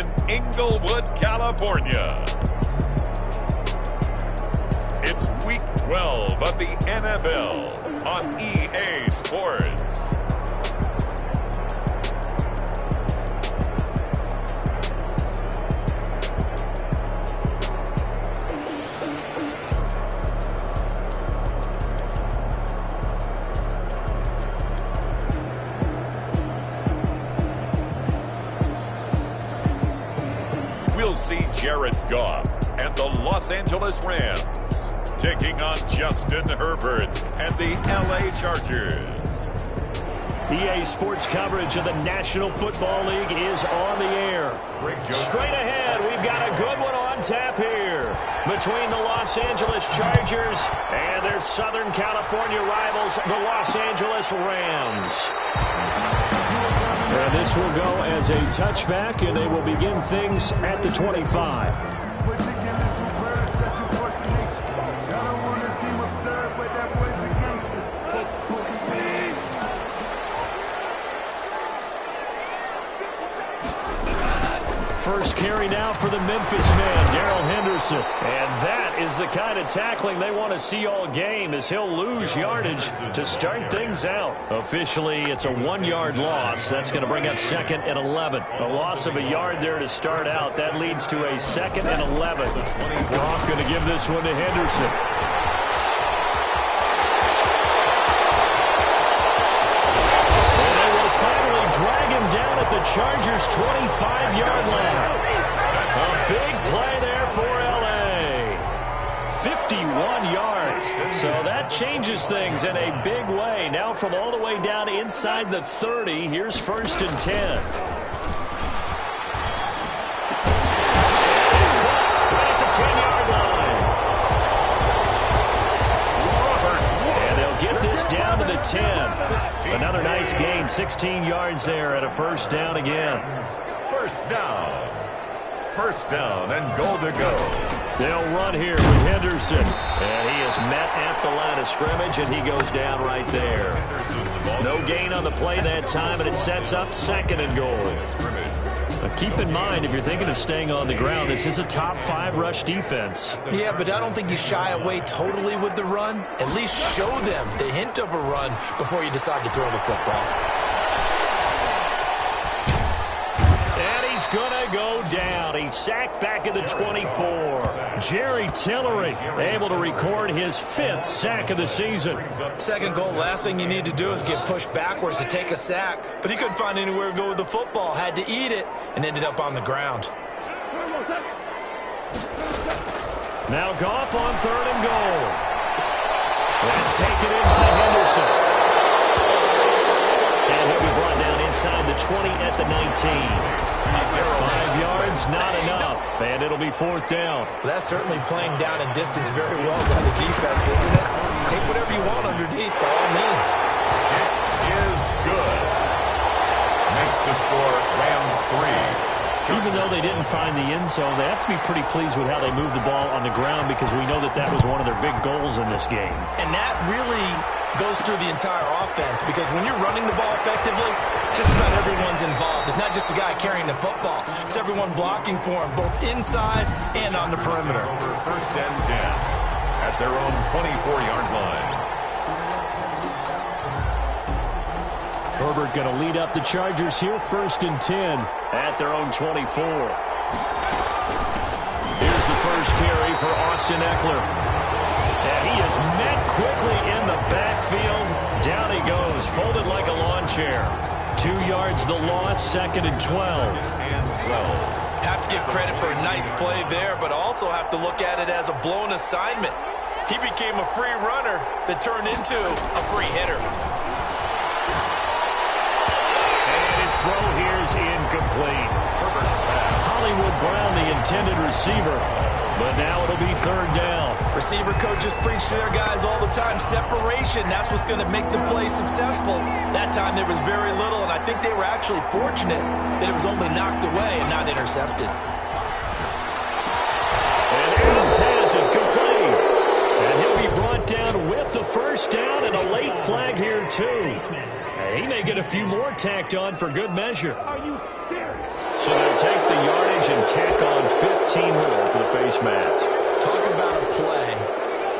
in Inglewood, California. It's Week 12 of the NFL on EA Sports. We'll see Jared Goff and the Los Angeles Rams taking on Justin Herbert and the LA Chargers. EA Sports coverage of the National Football League is on the air. Straight ahead, we've got a good one on tap here between the Los Angeles Chargers and their Southern California rivals, the Los Angeles Rams. And this will go as a touchback, and they will begin things at the 25. First carry now for the Memphis man, Darrell Henderson. And that is the kind of tackling they want to see all game, as he'll lose yardage to start things out. Officially, it's a 1-yard loss. That's going to bring up 2nd and 11. A loss of a yard there to start out. That leads to a 2nd and 11. Goff going to give this one to Henderson. Drag him down at the Chargers' 25-yard line. A big play there for L.A. 51 yards. So that changes things in a big way. Now from all the way down inside the 30, here's 1st and 10. He's caught right at the 10-yard line. And they'll get this down to the 10. Another nice gain, 16 yards there at a first down again. First down and goal to go. They'll run here with Henderson. And he is met at the line of scrimmage, and he goes down right there. No gain on the play that time, and it sets up 2nd and goal. Keep in mind, if you're thinking of staying on the ground, this is a top 5 rush defense. Yeah, but I don't think you shy away totally with the run. At least show them the hint of a run before you decide to throw the football. And he's going to go down. He's sacked back at the 24. Jerry Tillery able to record his 5th sack of the season. 2nd goal, last thing you need to do is get pushed backwards to take a sack. But he couldn't find anywhere to go with the football. Had to eat it and ended up on the ground. Now Goff on 3rd and goal. That's taken in by Henderson. And he'll be brought down inside the 20 at the 19. 5 yards, not enough, and it'll be 4th down. Well, that's certainly playing down and distance very well by the defense, isn't it? Take whatever you want underneath, by all means. It is good. Makes the score Rams 3. Even though they didn't find the end zone, they have to be pretty pleased with how they moved the ball on the ground, because we know that that was one of their big goals in this game. And that really goes through the entire offense, because when you're running the ball effectively, just about everyone's involved. It's not just the guy carrying the football. It's everyone blocking for him, both inside and on the perimeter. Over 1st and 10 at their own 24-yard line. Herbert going to lead up the Chargers here, 1st and 10 at their own 24. Here's the first carry for Austin Eckler. And he is met quickly in the backfield. Down he goes, folded like a lawn chair. 2 yards the loss, 2nd and 12. Have to give credit for a nice play there, but also have to look at it as a blown assignment. He became a free runner that turned into a free hitter. And his throw here is incomplete. Hollywood Brown, the intended receiver. But now it'll be 3rd down. Receiver coaches preach to their guys all the time. Separation, that's what's going to make the play successful. That time there was very little, and I think they were actually fortunate that it was only knocked away and not intercepted. And Adams has it complete. And he'll be brought down with the first down and a late flag here, too. And he may get a few more tacked on for good measure. Are you serious? So they'll take the yardage and tack on 15 more for the face mask. Talk about a play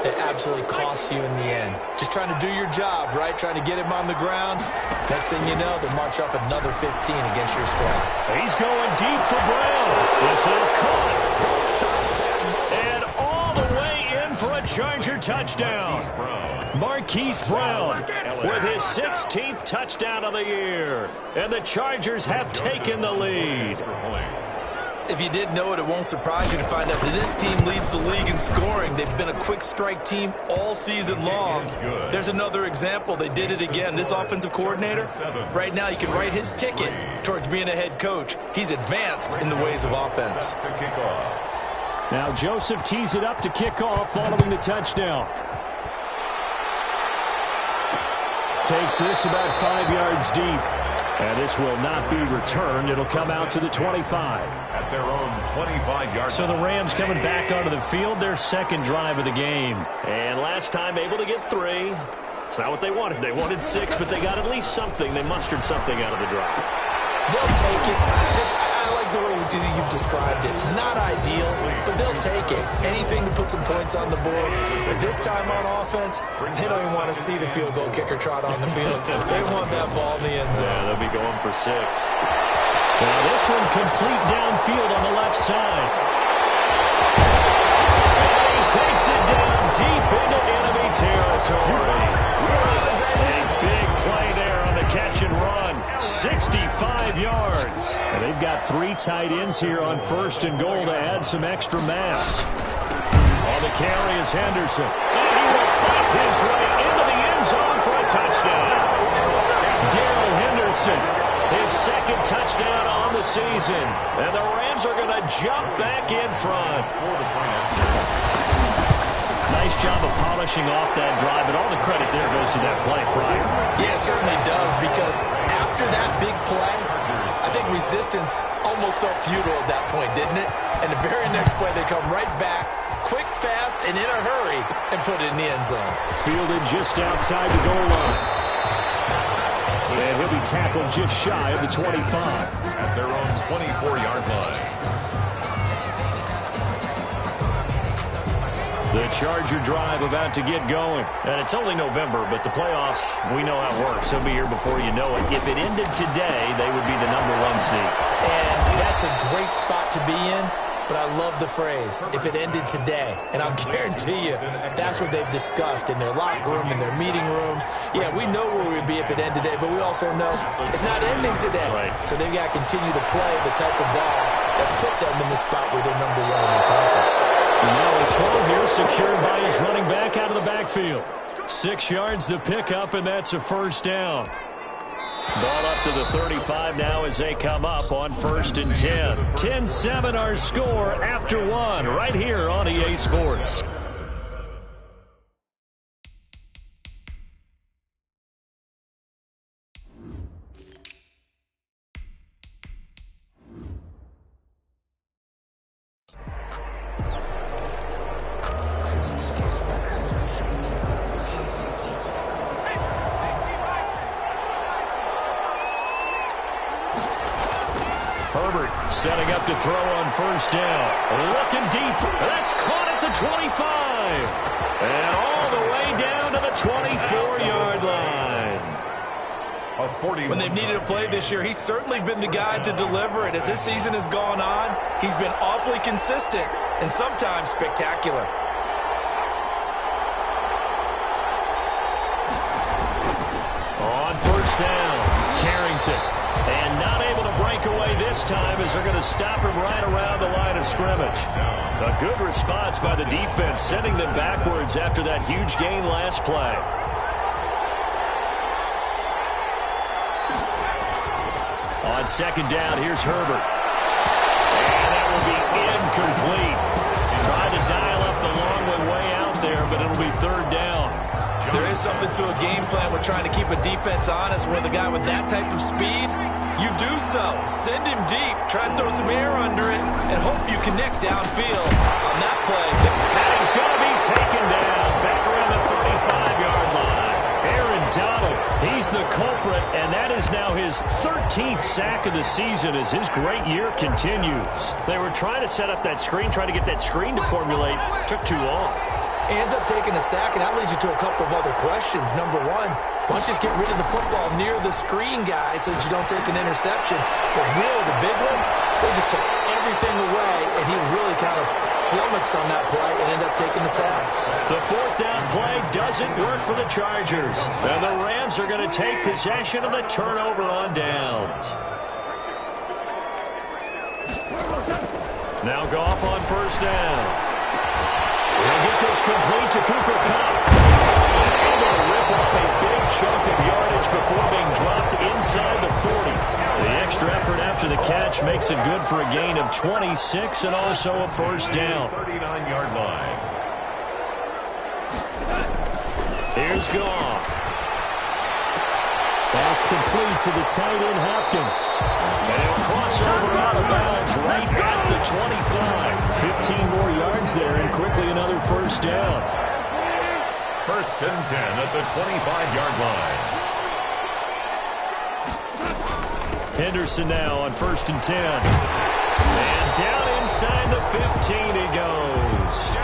that absolutely costs you in the end. Just trying to do your job, right? Trying to get him on the ground. Next thing you know, they march off another 15 against your squad. He's going deep for Brown. This is caught. And all the way in for a Charger touchdown. Marquise Brown with his 16th touchdown of the year. And the Chargers have taken the lead. If you didn't know it, it won't surprise you to find out that this team leads the league in scoring. They've been a quick strike team all season long. There's another example. They did it again. This offensive coordinator, right now you can write his ticket towards being a head coach. He's advanced in the ways of offense. Now Joseph tees it up to kick off following the touchdown. Takes this about 5 yards deep. And this will not be returned. It'll come out to the 25. At their own 25-yard. So the Rams coming back onto the field, their second drive of the game. And last time able to get 3. It's not what they wanted. They wanted 6, but they got at least something. They mustered something out of the drive. They'll take it. I like the way you've described it. Not ideal, but they'll take it. Anything to put some points on the board. But this time on offense, they don't even want to see the field goal kicker trot on the field. They want that ball in the end zone. Yeah, they'll be going for 6. Now this one complete downfield on the left side. And he takes it down deep into enemy territory. A big play there on the catch and run. 65 yards. And they've got 3 tight ends here on first and goal to add some extra mass. On the carry is Henderson. And he will fight his way into the end zone for a touchdown. Darrell Henderson, his second touchdown on the season. And the Rams are going to jump back in front. Nice job of polishing off that drive, and all the credit there goes to that play prior. Yeah, it certainly does, because after that big play, I think resistance almost felt futile at that point, didn't it? And the very next play, they come right back, quick, fast, and in a hurry, and put it in the end zone. Fielded just outside the goal line. And he'll be tackled just shy of the 25. At their own 24-yard line. The Charger drive about to get going. And it's only November, but the playoffs, we know how it works. They'll be here before you know it. If it ended today, they would be the #1 seed. And that's a great spot to be in, but I love the phrase, if it ended today. And I'll guarantee you, that's what they've discussed in their locker room, in their meeting rooms. Yeah, we know where we'd be if it ended today, but we also know it's not ending today. Right. So they've got to continue to play the type of ball that put them in the spot where they're #1 in the conference. Now a throw here secured by his running back out of the backfield. 6 yards the pickup, and that's a first down. Ball up to the 35 now as they come up on 1st and 10. 10-7 our score after 1 right here on EA Sports. Herbert setting up to throw on 1st down. Looking deep. That's caught at the 25. And all the way down to the 24-yard line. When they've needed a play this year, he's certainly been the guy to deliver it. As this season has gone on, he's been awfully consistent and sometimes spectacular. On 1st down, Carrington. And not able to break away this time as they're going to stop him right around the line of scrimmage. A good response by the defense, sending them backwards after that huge gain last play. On 2nd down, here's Herbert. And that will be incomplete. Tried to dial up the long way out there, but it'll be 3rd down. There is something to a game plan. We're trying to keep a defense honest. With a guy with that type of speed, you do so. Send him deep. Try and throw some air under it and hope you connect downfield on that play. And he's going to be taken down back around the 35-yard line. Aaron Donald, he's the culprit, and that is now his his 13th sack of the season as his great year continues. They were trying to set up that screen, trying to get that screen to formulate. Took too long. Ends up taking a sack, and that leads you to a couple of other questions. Number one, why don't you just get rid of the football near the screen guy so that you don't take an interception? But really, the big one, they just took everything away, and he was really kind of flummoxed on that play and ended up taking the sack. The fourth down play doesn't work for the Chargers. And the Rams are going to take possession of the turnover on downs. Now Goff on first down. He'll get this complete to Cooper Kupp. Able to rip off a big chunk of yardage before being dropped inside the 40. The extra effort after the catch makes it good for a gain of 26 and also a first down. 39-yard line. Here's Goff. That's complete to the tight end, Hopkins. And he'll cross over out of bounds right at the 25. 15 more yards there and quickly another first down. First and 10 at the 25-yard line. Henderson now on first and 10. And down inside the 15 he goes.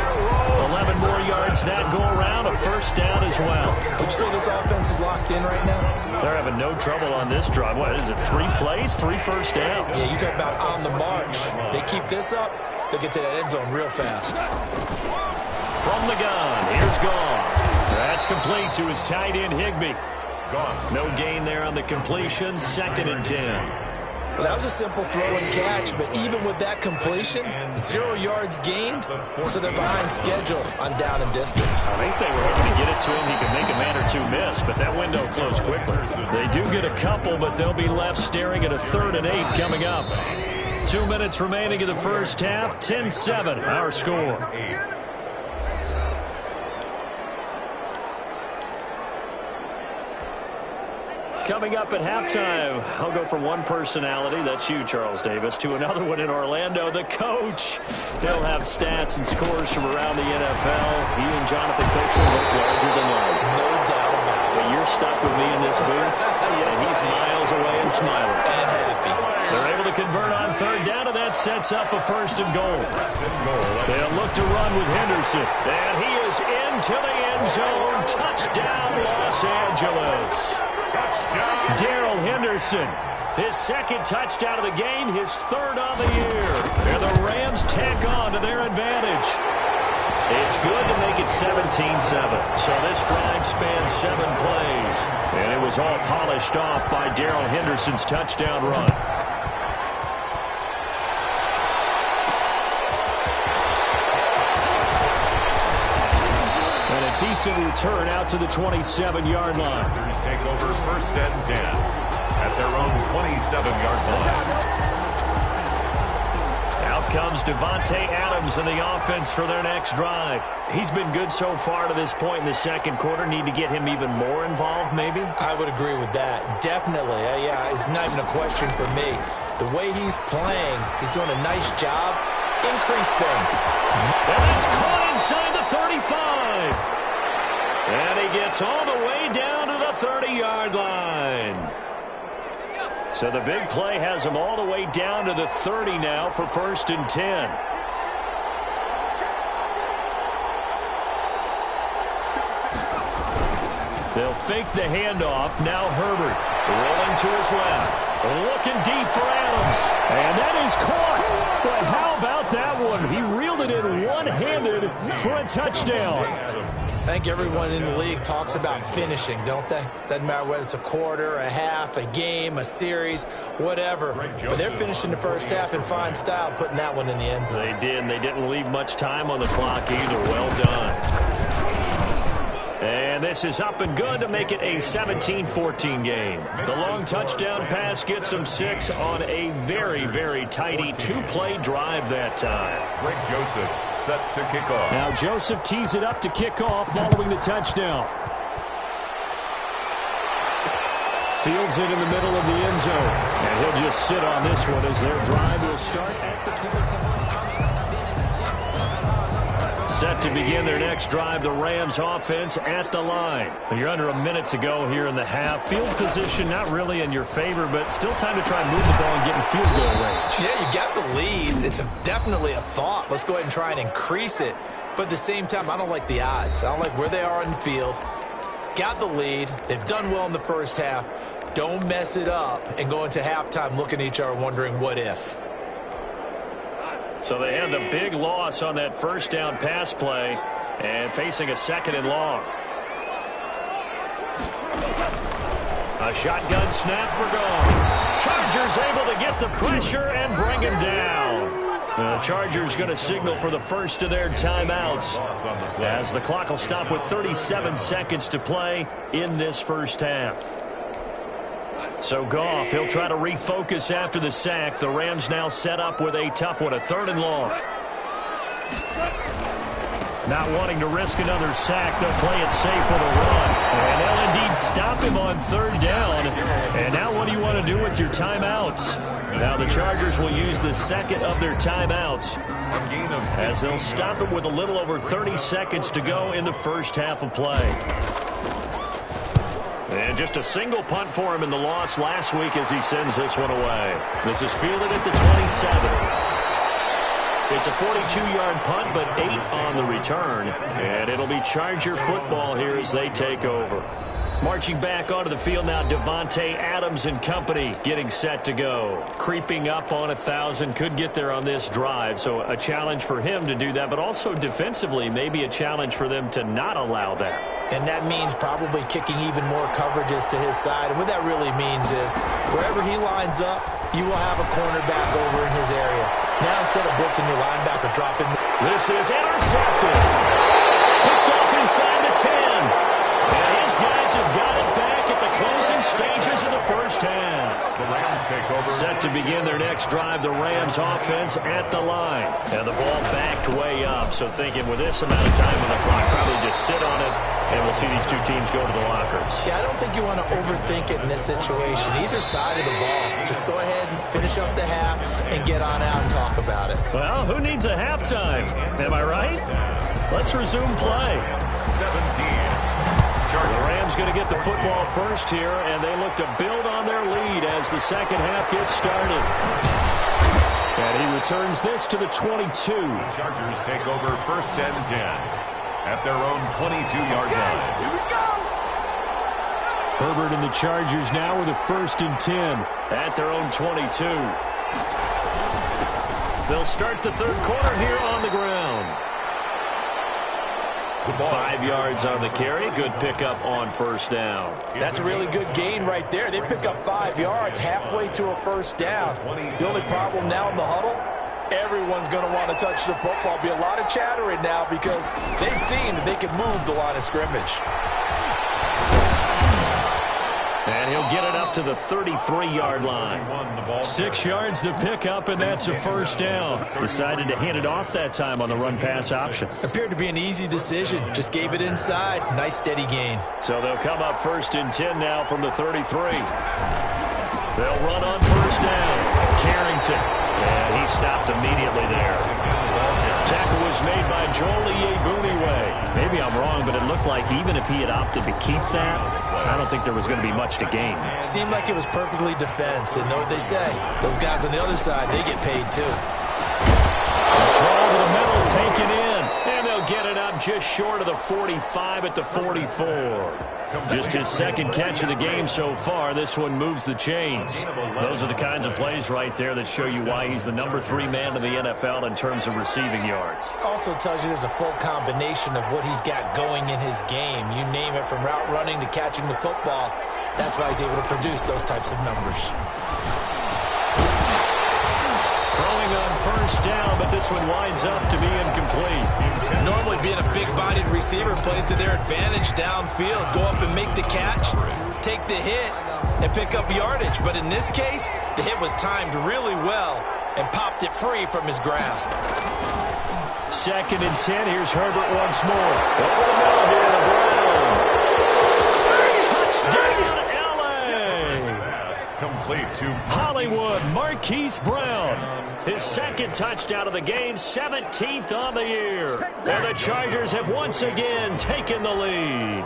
11 more yards that go around, a first down as well. Would you say this offense is locked in right now? They're having no trouble on this drive. What is it, 3 plays, 3 first downs? Yeah, you talk about on the march. They keep this up, they'll get to that end zone real fast. From the gun, here's Goff. That's complete to his tight end, Higbee. No gain there on the completion, second and 10. Well, that was a simple throw and catch, but even with that completion, 0 yards gained, so they're behind schedule on down and distance. I think they were hoping to get it to him. He could make a man or two miss, but that window closed quickly. They do get a couple, but they'll be left staring at a 3rd and 8 coming up. 2 minutes remaining in the first half, 10-7, our score. Coming up at halftime, I'll go from one personality, that's you, Charles Davis, to another one in Orlando, the coach. He'll have stats and scores from around the NFL. He and Jonathan Coachman look larger than life. No doubt about it. But you're stuck with me in this booth, Yes, and he's miles away and smiling. And happy. They're able to convert on third down, and that sets up a first and goal. They'll look to run with Henderson, and he is into the end zone. Touchdown, Los Angeles. Darrell Henderson, his second touchdown of the game, his 3rd on the year. And the Rams tack on to their advantage. It's good to make it 17-7. So this drive spans 7 plays. And it was all polished off by Darrell Henderson's touchdown run. Decent return out to the 27-yard line. Panthers take over first and 10 at their own 27-yard line. Out comes Devontae Adams and the offense for their next drive. He's been good so far to this point in the second quarter. Need to get him even more involved, maybe? I would agree with that. Definitely. Yeah, it's not even a question for me. The way he's playing, he's doing a nice job. Increase things. And that's caught inside the 35. And he gets all the way down to the 30-yard line. So the big play has him all the way down to the 30 now for first and 10. They'll fake the handoff. Now Herbert rolling to his left. Looking deep for Adams. And that is caught. But how about that one? He reeled it in one-handed for a touchdown. I think everyone in the league talks about finishing, don't they? Doesn't matter whether it's a quarter, a half, a game, a series, whatever. But they're finishing the first half in fine style, putting that one in the end zone. They did, and they didn't leave much time on the clock either. Well done. And this is up and good to make it a 17-14 game. The long touchdown pass gets them 6 on a very, very tidy 2-play drive that time. Greg Joseph set to kick off. Now Joseph tees it up to kick off following the touchdown. Fields it in the middle of the end zone. And he'll just sit on this one as their drive will start at the 25. Set to begin their next drive, the Rams offense at the line. You're under a minute to go here in the half. Field position not really in your favor, but still time to try and move the ball and get in field goal range. Yeah, you got the lead. It's definitely a thought. Let's go ahead and try and increase it. But at the same time, I don't like the odds. I don't like where they are in the field. Got the lead. They've done well in the first half. Don't mess it up and go into halftime looking at each other wondering what if. So they had the big loss on that first down pass play and facing a 2nd and long. A shotgun snap for Goff. Chargers able to get the pressure and bring him down. The Chargers going to signal for the first of their timeouts as the clock will stop with 37 seconds to play in this first half. So Goff, he'll try to refocus after the sack. The Rams now set up with a tough one, a 3rd and long. Not wanting to risk another sack, they'll play it safe with a run. And they'll indeed stop him on 3rd down. And now what do you want to do with your timeouts? Now the Chargers will use the 2nd of their timeouts as they'll stop him with a little over 30 seconds to go in the first half of play. And just a single punt for him in the loss last week as he sends this one away. This is fielded at the 27. It's a 42-yard punt, but 8 on the return. And it'll be Charger football here as they take over. Marching back onto the field now, Devontae Adams and company getting set to go. Creeping up on 1,000, could get there on this drive. So a challenge for him to do that, but also defensively, maybe a challenge for them to not allow that. And that means probably kicking even more coverages to his side. And what that really means is wherever he lines up, you will have a cornerback over in his area. Now instead of blitzing your linebacker, dropping. This is intercepted. Picked off inside the 10. And his guys have got it back at the closing stages of the first half. The Rams take over. Set to begin their next drive, the Rams offense at the line. And the ball backed way up. So thinking with this amount of time on the clock, probably just sit on it, and we'll see these two teams go to the lockers. Yeah, I don't think you want to overthink it in this situation. Either side of the ball. Just go ahead and finish up the half and get on out and talk about it. Well, who needs a halftime? Am I right? Let's resume play. 17. The Rams going to get the football first here, and they look to build on their lead as the second half gets started. And he returns this to the 22. The Chargers take over 1st and 10 at their own 22-yard line. Here we go! Herbert and the Chargers now with a 1st and 10 at their own 22. They'll start the 3rd quarter here on the ground. 5 yards on the carry. Good pickup on 1st down. That's a really good gain right there. They pick up 5 yards halfway to a 1st down. The only problem now in the huddle, everyone's going to want to touch the football. Be a lot of chattering now because they've seen that they can move the line of scrimmage. And he'll get it up to the 33-yard line. 6 yards to pick up, and that's a 1st down. Decided to hand it off that time on the run-pass option. Appeared to be an easy decision. Just gave it inside. Nice, steady gain. So they'll come up 1st and 10 now from the 33. They'll run on 1st down. Carrington. And he stopped immediately there. Tackle was made by Joel Iyiegbuniwe. Maybe I'm wrong, but it looked like even if he had opted to keep that, I don't think there was going to be much to gain. Seemed like it was perfectly defense. And know what they say. Those guys on the other side, they get paid too. Throw to the middle, taken in. And they'll get it up just short of the 45 at the 44. Just his 2nd catch of the game so far. This one moves the chains. Those are the kinds of plays right there that show you why he's the number 3 man in the NFL in terms of receiving yards. Also tells you there's a full combination of what he's got going in his game. You name it, from route running to catching the football. That's why he's able to produce those types of numbers. Throwing on 1st down, but this one winds up to be incomplete. Normally being a big-bodied receiver plays to their advantage downfield. Go up and make the catch, take the hit, and pick up yardage. But in this case, the hit was timed really well and popped it free from his grasp. 2nd and 10. Here's Herbert once more. Over the middle here to Brown. Touchdown, L.A. Complete to Holland Hollywood, Marquise Brown. His second touchdown of the game, 17th on the year. And the Chargers have once again taken the lead.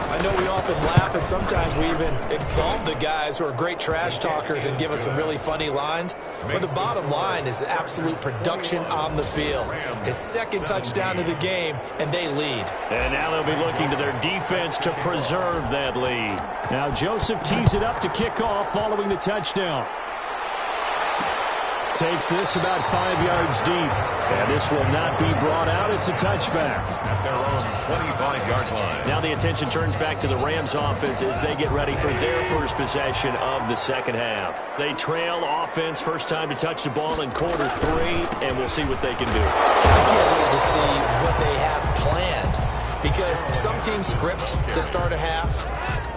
I know we often laugh, and sometimes we even exalt the guys who are great trash talkers and give us some really funny lines. But the bottom line is absolute production on the field. His second touchdown of the game, and they lead. And now they'll be looking to their defense to preserve that lead. Now Joseph tees it up to kick off following the touchdown. Takes this about 5 yards deep. And this will not be brought out. It's a touchback. At their own 25-yard line. Now the attention turns back to the Rams offense as they get ready for their first possession of the second half. They trail offense, first time to touch the ball in quarter 3, and we'll see what they can do. I can't wait to see what they have planned, because some teams script to start a half.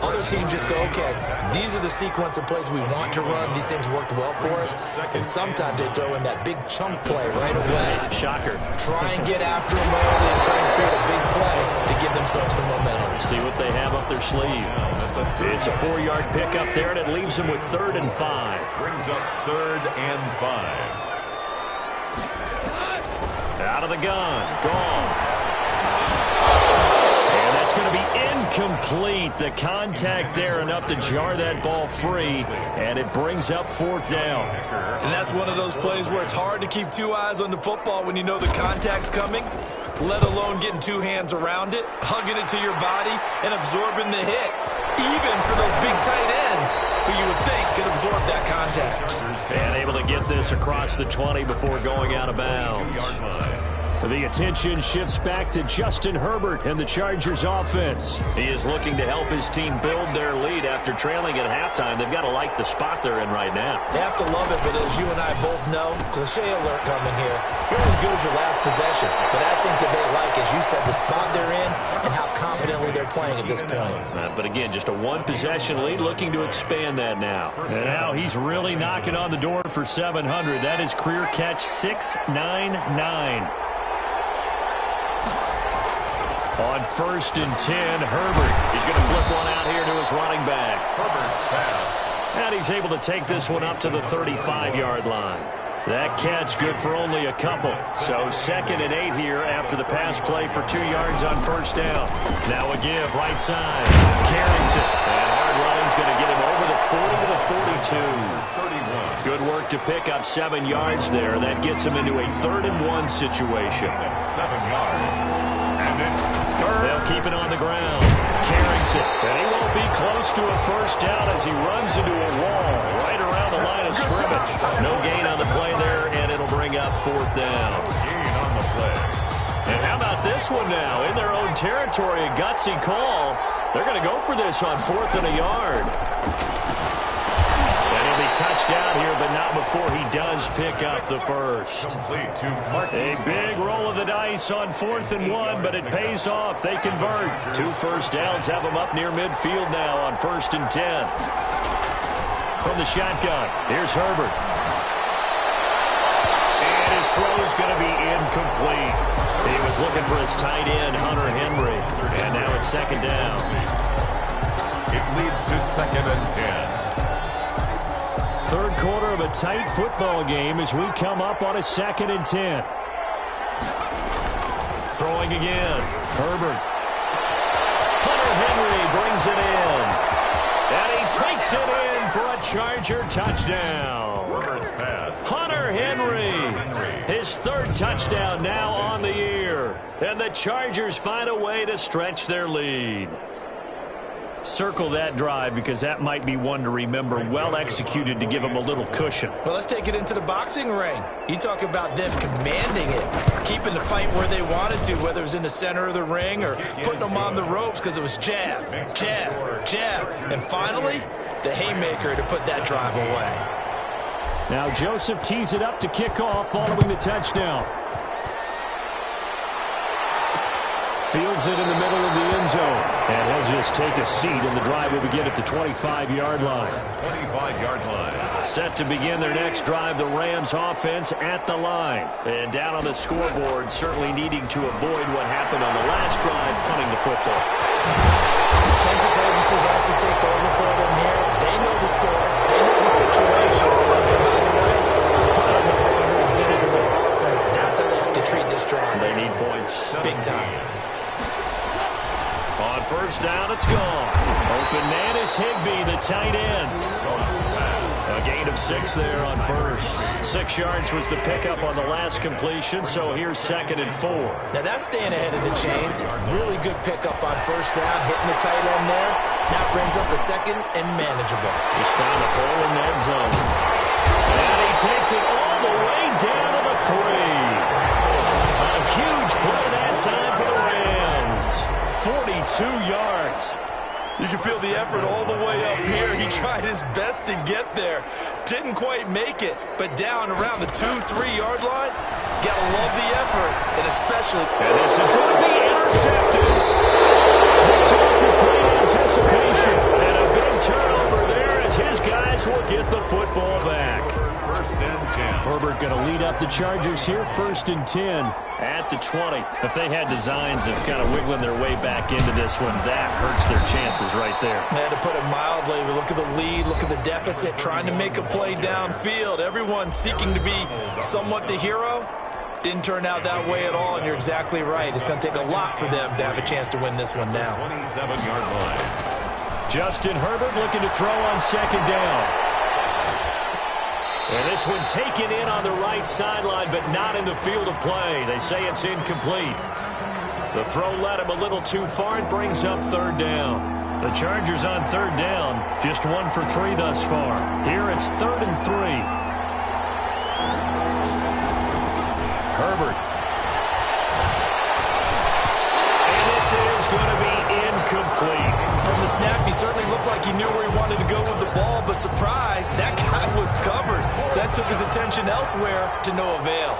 Other teams just go, okay, these are the sequence of plays we want to run. These things worked well for us. And sometimes they throw in that big chunk play right away. Shocker. Try and get after them early and try and create a big play to give themselves some momentum. See what they have up their sleeve. It's a 4-yard pickup there, and it leaves them with 3rd and 5. Brings up 3rd and 5. Out of the gun. Gone. It's going to be incomplete. The contact there enough to jar that ball free, and it brings up 4th down. And that's one of those plays where it's hard to keep 2 eyes on the football when you know the contact's coming, let alone getting 2 hands around it, hugging it to your body, and absorbing the hit, even for those big tight ends who you would think could absorb that contact. And able to get this across the 20 before going out of bounds. The attention shifts back to Justin Herbert and the Chargers offense. He is looking to help his team build their lead after trailing at halftime. They've got to like the spot they're in right now. They have to love it, but as you and I both know, cliche alert coming here, you're as good as your last possession. But I think that they like, as you said, the spot they're in and how confidently they're playing at this point. But again, just a 1-possession lead, looking to expand that now. And now he's really knocking on the door for 700. That is career catch 699. On 1st and 10, Herbert. He's going to flip one out here to his running back. Herbert's pass. And he's able to take this one up to the 35-yard line. That catch good for only a couple. So 2nd and 8 here after the pass play for 2 yards on 1st down. Now a give, right side. Carrington. And hard running's going to get him over the 40 to the 42. 31. Good work to pick up 7 yards there. That gets him into a 3rd and 1 situation. That's 7 yards. And it's 3rd. They'll keep it on the ground. Carrington. And he won't be close to a 1st down as he runs into a wall right around the line of scrimmage. No gain on the play there, and it'll bring up 4th down. Gain on the play. And how about this one now? In their own territory, a gutsy call. They're going to go for this on 4th and a yard. And he'll be touched out here, but not before he does pick up the 1st. Complete to Marquise. A big roll of the dice on 4th and 1, but it pays off. They convert. 2 first downs have them up near midfield now on 1st and 10. From the shotgun, here's Herbert. And his throw is going to be incomplete. He was looking for his tight end, Hunter Henry. And now it's 2nd down. It leads to 2nd and 10. 3rd quarter of a tight football game as we come up on a 2nd and 10. Throwing again. Herbert. Hunter Henry brings it in. And he takes it in for a Charger touchdown. Herbert's pass. Hunter Henry. His 3rd touchdown now on the year. And the Chargers find a way to stretch their lead. Circle that drive because that might be one to remember. Well executed to give them a little cushion. Well, let's take it into the boxing ring. You talk about them commanding it, keeping the fight where they wanted to, whether it was in the center of the ring or putting them on the ropes because it was jab, jab, jab. And finally, the haymaker to put that drive away. Now Joseph tees it up to kick off following the touchdown. Fields it in the middle of the end zone. And he'll just take a seat, and the drive will begin at the 25-yard line. 25-yard line. Set to begin their next drive, the Rams offense at the line. And down on the scoreboard, certainly needing to avoid what happened on the last drive, punting the football. Sense of urgency has to take over for them here. They know the score. They know the situation. big time. On first down, it's gone. Open man is Higbee, the tight end. A gain of 6 there on first. 6 yards was the pickup on the last completion, so here's 2nd and 4. Now that's staying ahead of the chains. Really good pickup on first down, hitting the tight end there. Now brings up a 2nd and manageable. Just found a hole in that zone. And he takes it all the way down to the 3. A huge play that time for the Rams. 42 yards. You can feel the effort all the way up here. He tried his best to get there. Didn't quite make it, but down around the 2-3-yard line, gotta love the effort, and especially... And this is going to be intercepted. Picked off with great anticipation. And a big turnover there as his guys will get the football back. First and 10. Herbert going to lead up the Chargers here, 1st and 10 at the 20. If they had designs of kind of wiggling their way back into this one, that hurts their chances right there. To put it mildly, look at the lead, look at the deficit, trying to make a play downfield. Everyone seeking to be somewhat the hero. Didn't turn out that way at all, and you're exactly right. It's going to take a lot for them to have a chance to win this one now. 27-yard line. Justin Herbert looking to throw on 2nd down. And this one taken in on the right sideline, but not in the field of play. They say it's incomplete. The throw led him a little too far. It brings up 3rd down. The Chargers on 3rd down, just 1 for 3 thus far. Here it's 3rd and 3. Herbert. And this is going to be incomplete. From the snap, he certainly looked like he knew where he wanted to go with the ball, but surprise, that guy was covered. So that took his attention elsewhere to no avail.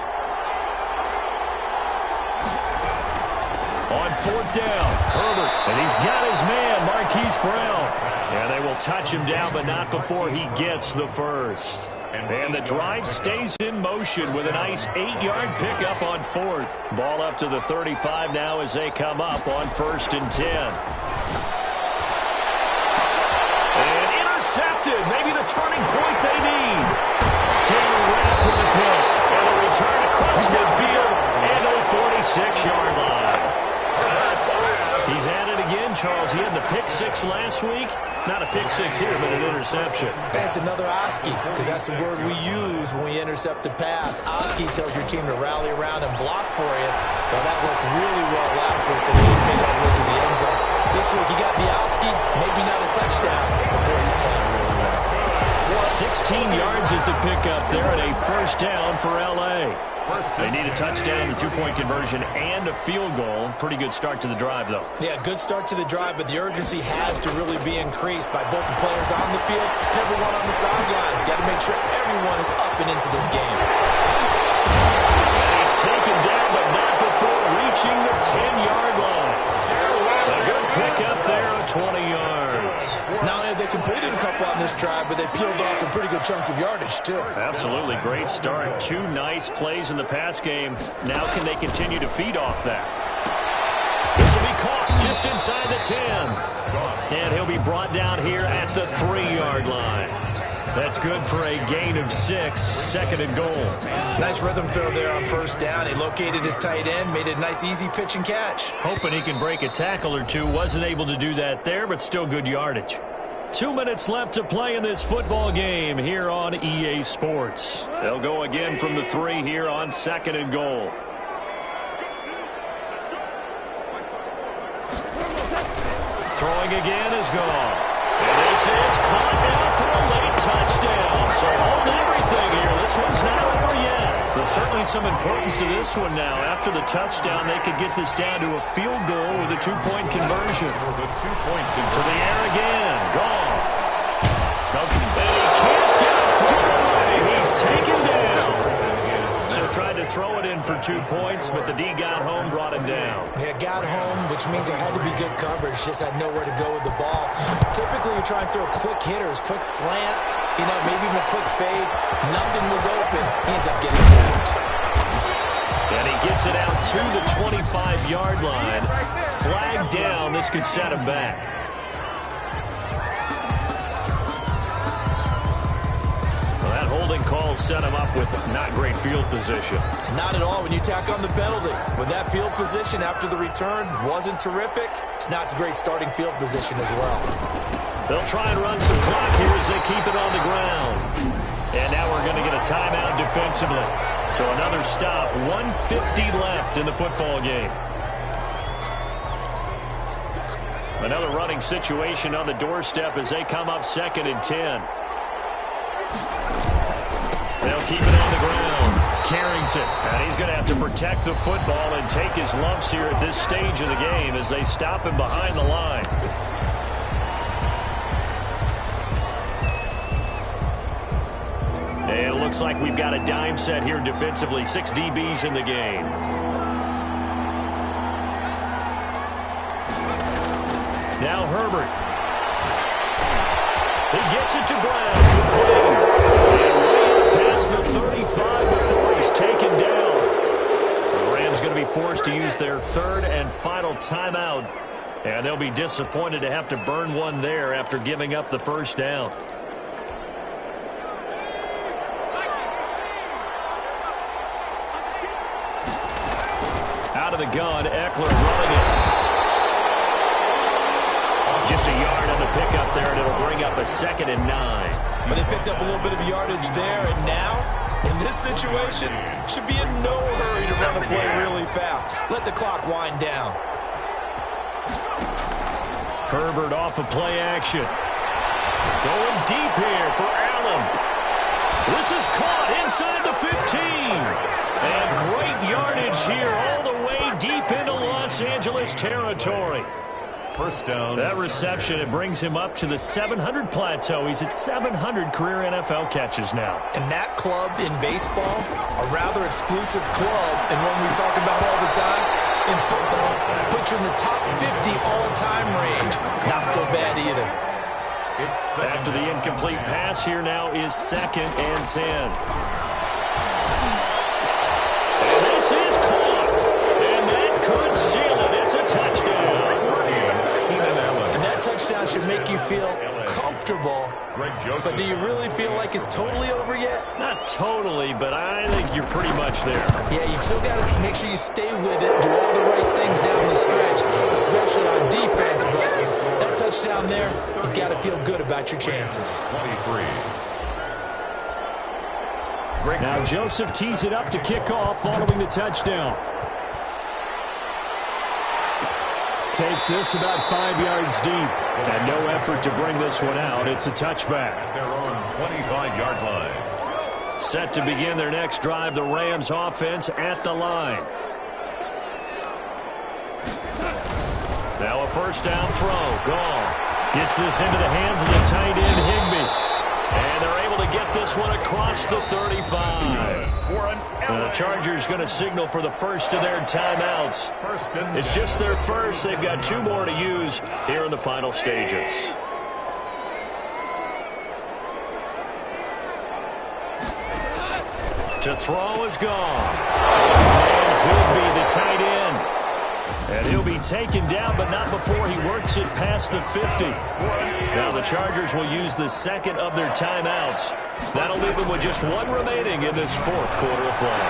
On 4th down, Herbert, and he's got his man, Marquise Brown. And they will touch him down, but not before he gets the first. And the drive stays in motion with a nice 8-yard pickup on 4th. Ball up to the 35 now as they come up on 1st and 10. And intercepted, maybe the turning point they need. Taylor Rapp with a pick, and a return across midfield and a 46-yard line. He's at it again, Charles. He had the pick 6 last week. Not a pick 6 here, but an interception. It's another Oski, because that's the word we use when we intercept a pass. Oski tells your team to rally around and block for you. Well, that worked really well last week because he made it all the way to the end zone. This week he got the Oski, maybe not a touchdown, but boy, he's playing really well. 16 yards is the pickup there and a 1st down for L.A. They need a touchdown, a 2-point conversion, and a field goal. Pretty good start to the drive, though. Yeah, good start to the drive, but the urgency has to really be increased by both the players on the field and everyone on the sidelines. Got to make sure everyone is up and into this game. And he's taken down, but not before reaching the 10-yard line. A good pickup there at 20 yards. Not only have they completed a couple on this drive, but they peeled off some pretty good chunks of yardage, too. Absolutely. Great start. 2 nice plays in the pass game. Now can they continue to feed off that? This will be caught just inside the 10. And he'll be brought down here at the 3-yard line. That's good for a gain of 6, 2nd and goal. Nice rhythm throw there on 1st down. He located his tight end, made it a nice easy pitch and catch. Hoping he can break a tackle or two. Wasn't able to do that there, but still good yardage. 2 minutes left to play in this football game here on EA Sports. They'll go again from the 3 here on 2nd and goal. Throwing again is gone. And this is caught now for a late touchdown. So hold everything here. This one's not over yet. There's certainly some importance to this one now. After the touchdown, they could get this down to a field goal with a 2-point conversion. The 2-point conversion. To the air again. Goff. And he can't get a throw away. He's taken down. So tried to throw it in for 2 points, but the D got home, brought him down. Yeah, got home, which means there had to be good coverage. Just had nowhere to go with the ball. Typically, you try and throw quick hitters, quick slants, maybe even a quick fade. Nothing was open. He ends up getting sacked. And he gets it out to the 25-yard line. Flag down. This could set him back. That holding call set him up with not great field position. Not at all when you tack on the penalty. When that field position after the return wasn't terrific, it's not a great starting field position as well. They'll try and run some clock here as they keep it on the ground. And now we're going to get a timeout defensively. So another stop, 1:50 left in the football game. Another running situation on the doorstep as they come up 2nd and 10. They'll keep it on the ground. Carrington, and he's going to have to protect the football and take his lumps here at this stage of the game as they stop him behind the line. And it looks like we've got a dime set here defensively. 6 DBs in the game. Now Herbert. He gets it to Brown. Past the 35 before he's taken down. The Rams going to be forced to use their 3rd and final timeout. And they'll be disappointed to have to burn one there after giving up the first down. Out of the gun, Eckler running it. Just a yard on the pickup there, and it'll bring up a 2nd and 9. But they picked up a little bit of yardage there, and now, in this situation, should be in no hurry to run a play really fast. Let the clock wind down. Herbert off of play action. Going deep here for Allen. This is caught inside the 15. And great yardage here all the way deep into Los Angeles territory. First down. That reception, it brings him up to the 700 plateau. He's at 700 career NFL catches now. And that club in baseball, a rather exclusive club, and one we talk about all the time, in football, puts you in the top 50 all-time range. Not so bad either. After the incomplete pass, here now is 2nd and 10. And this is caught. And that could seal it. It's a touchdown. And that touchdown should make you feel comfortable. But do you really feel like it's totally over yet? Not totally, but I think you're pretty much there. Yeah, you've still got to make sure you stay with it, do all the right things down the stretch, especially on defense. But that touchdown there, you've got to feel good about your chances. 23. Now Joseph tees it up to kick off following the touchdown. Takes this about 5 yards deep. And no effort to bring this one out. It's a touchback. They're on 25-yard line. Set to begin their next drive, the Rams offense at the line. Now a first down throw. Gone. Gets this into the hands of the tight end, Higbee. And they're able to get this one across the 35. The Chargers going to signal for the first of their timeouts. It's just their first. They've got 2 more to use here in the final stages. To throw is gone. And Higbee, the tight end. And he'll be taken down, but not before he works it past the 50. Now the Chargers will use the 2nd of their timeouts. That'll leave them with just 1 remaining in this 4th quarter of play.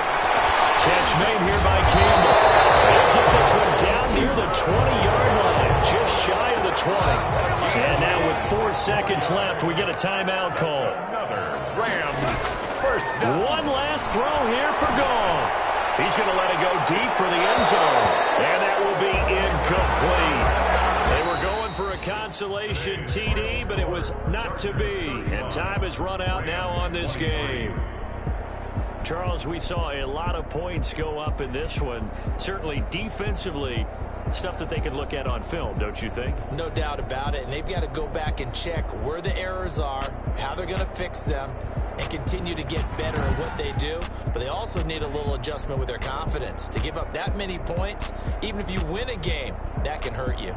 Catch made here by Campbell. They'll get this one down near the 20-yard line, just shy of the 20. And now with 4 seconds left, we get a timeout call. Rams first down. One last throw here for Goff. He's going to let it go deep for the end zone. And that will be incomplete. They were going for a consolation TD, but it was not to be. And time has run out now on this game. Charles, we saw a lot of points go up in this one. Certainly defensively, stuff that they can look at on film, don't you think? No doubt about it. And they've got to go back and check where the errors are, how they're going to fix them, and continue to get better at what they do. But they also need a little adjustment with their confidence. To give up that many points, even if you win a game, that can hurt you.